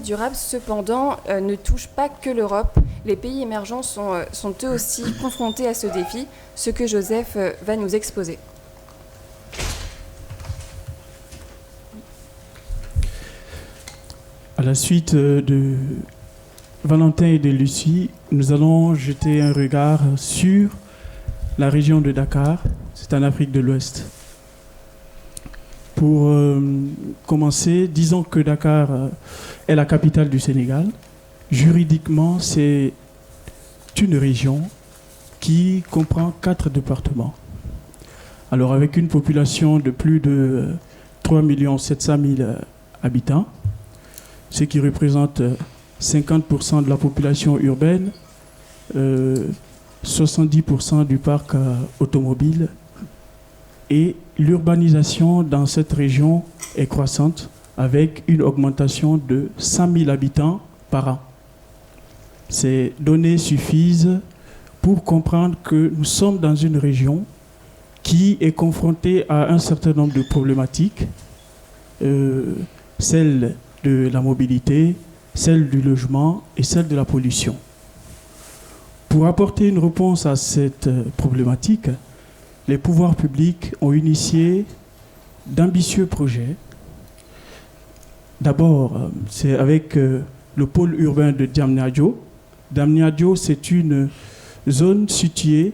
durable, cependant, ne touche pas que l'Europe. Les pays émergents sont eux aussi confrontés à ce défi, ce que Joseph va nous exposer. À la suite de Valentin et de Lucie, nous allons jeter un regard sur la région de Dakar, c'est en Afrique de l'Ouest. Pour commencer, disons que Dakar est la capitale du Sénégal. Juridiquement, c'est une région qui comprend 4 départements. Alors, avec une population de plus de 3 700 000 habitants, ce qui représente 50% de la population urbaine, 70% du parc automobile, et l'urbanisation dans cette région est croissante avec une augmentation de 100 000 habitants par an. Ces données suffisent pour comprendre que nous sommes dans une région qui est confrontée à un certain nombre de problématiques, celle de la mobilité, celle du logement et celle de la pollution. Pour apporter une réponse à cette problématique, les pouvoirs publics ont initié d'ambitieux projets. D'abord, c'est avec le pôle urbain de Diamniadio. Diamniadio, c'est une zone située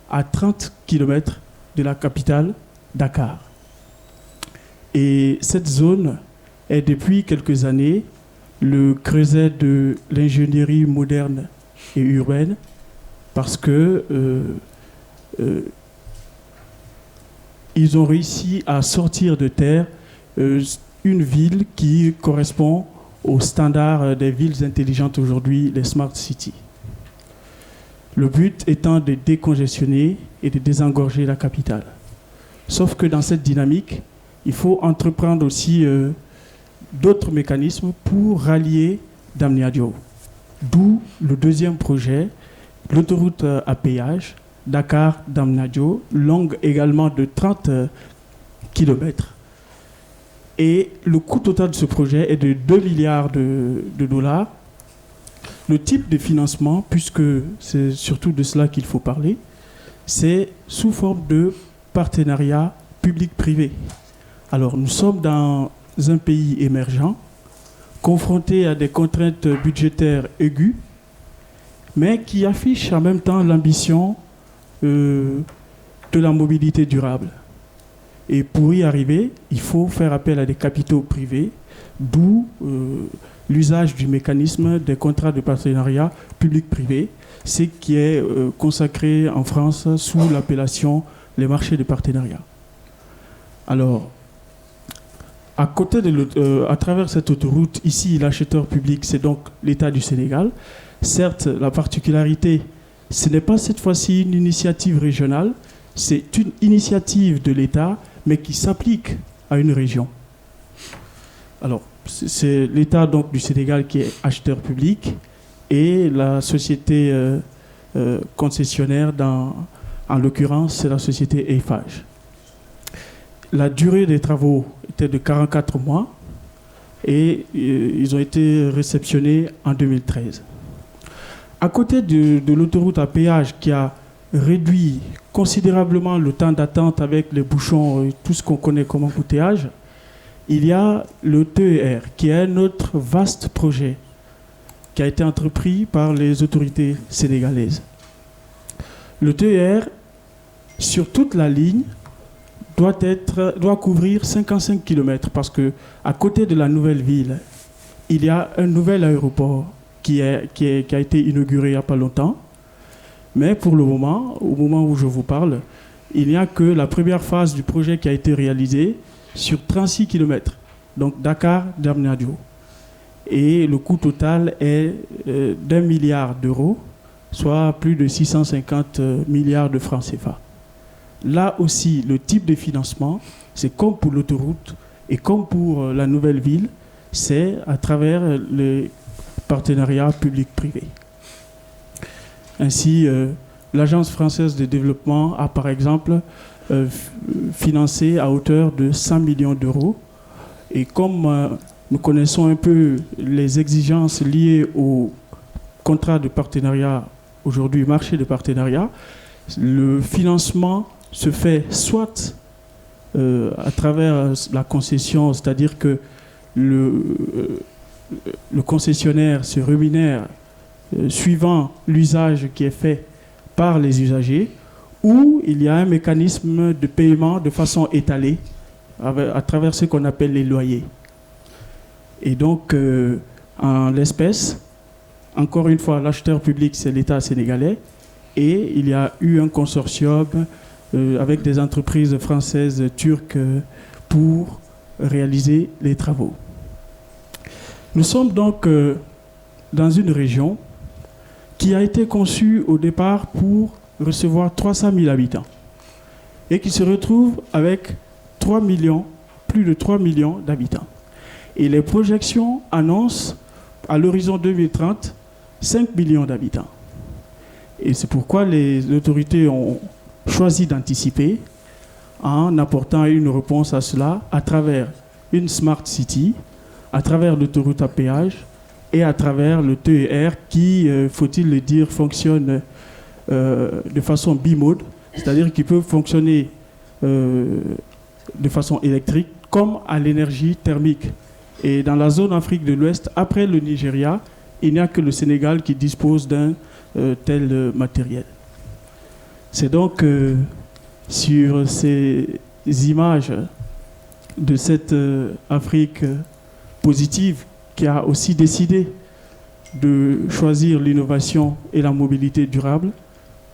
à 30 km de la capitale, Dakar. Et cette zone est depuis quelques années le creuset de l'ingénierie moderne et urbaine parce que ils ont réussi à sortir de terre une ville qui correspond aux standards des villes intelligentes aujourd'hui, les smart cities. Le but étant de décongestionner et de désengorger la capitale. Sauf que dans cette dynamique, il faut entreprendre aussi d'autres mécanismes pour rallier Diamniadio. D'où le deuxième projet, l'autoroute à péage, Dakar-Diamniadio, longue également de 30 km. Et le coût total de ce projet est de 2 milliards de dollars. Le type de financement, puisque c'est surtout de cela qu'il faut parler, c'est sous forme de partenariat public-privé. Alors, nous sommes dans un pays émergent, confronté à des contraintes budgétaires aiguës, mais qui affiche en même temps l'ambition de la mobilité durable. Et pour y arriver, il faut faire appel à des capitaux privés, d'où l'usage du mécanisme des contrats de partenariat public-privé, ce qui est consacré en France sous l'appellation les marchés de partenariat. Alors, à travers cette autoroute, ici, l'acheteur public, c'est donc l'État du Sénégal. Certes, la particularité, ce n'est pas cette fois-ci une initiative régionale, c'est une initiative de l'État, mais qui s'applique à une région. Alors, c'est l'État donc du Sénégal qui est acheteur public et la société concessionnaire, en l'occurrence, c'est la société Eiffage. La durée des travaux était de 44 mois et ils ont été réceptionnés en 2013. À côté de l'autoroute à péage qui a réduit considérablement le temps d'attente avec les bouchons et tout ce qu'on connaît comme embouteillage, il y a le TER qui est un autre vaste projet qui a été entrepris par les autorités sénégalaises. Le TER, sur toute la ligne, doit couvrir 55 km parce qu'à côté de la nouvelle ville, il y a un nouvel aéroport qui a été inauguré il n'y a pas longtemps. Mais pour le moment, au moment où je vous parle, il n'y a que la première phase du projet qui a été réalisée sur 36 km, donc Dakar-Diamniadio. Et le coût total est d'1 milliard d'euros, soit plus de 650 milliards de francs CFA. Là aussi, le type de financement, c'est comme pour l'autoroute et comme pour la nouvelle ville, c'est à travers les partenariats public-privé. Ainsi, l'Agence française de développement a par exemple financé à hauteur de 100 millions d'euros. Et comme nous connaissons un peu les exigences liées au contrat de partenariat, aujourd'hui marché de partenariat. Le financement se fait soit à travers la concession, c'est-à-dire que le concessionnaire se rémunère suivant l'usage qui est fait par les usagers, ou il y a un mécanisme de paiement de façon étalée à travers ce qu'on appelle les loyers. Et donc, en l'espèce, encore une fois, l'acheteur public, c'est l'État sénégalais, et il y a eu un consortium avec des entreprises françaises, turques, pour réaliser les travaux. Nous sommes donc dans une région qui a été conçue au départ pour recevoir 300 000 habitants et qui se retrouve avec 3 millions, plus de 3 millions d'habitants. Et les projections annoncent à l'horizon 2030 5 millions d'habitants. Et c'est pourquoi les autorités ont choisi d'anticiper en apportant une réponse à cela à travers une Smart City, à travers l'autoroute à péage et à travers le TER qui, faut-il le dire, fonctionne de façon bimode, c'est-à-dire qu'il peut fonctionner de façon électrique comme à l'énergie thermique. Et dans la zone Afrique de l'Ouest, après le Nigeria, il n'y a que le Sénégal qui dispose d'un tel matériel. C'est donc sur ces images de cette Afrique positive qui a aussi décidé de choisir l'innovation et la mobilité durable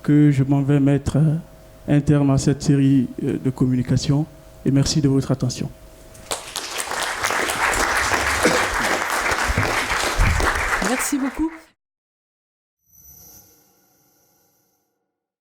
que je m'en vais mettre un terme à cette série de communications. Et merci de votre attention. Merci beaucoup.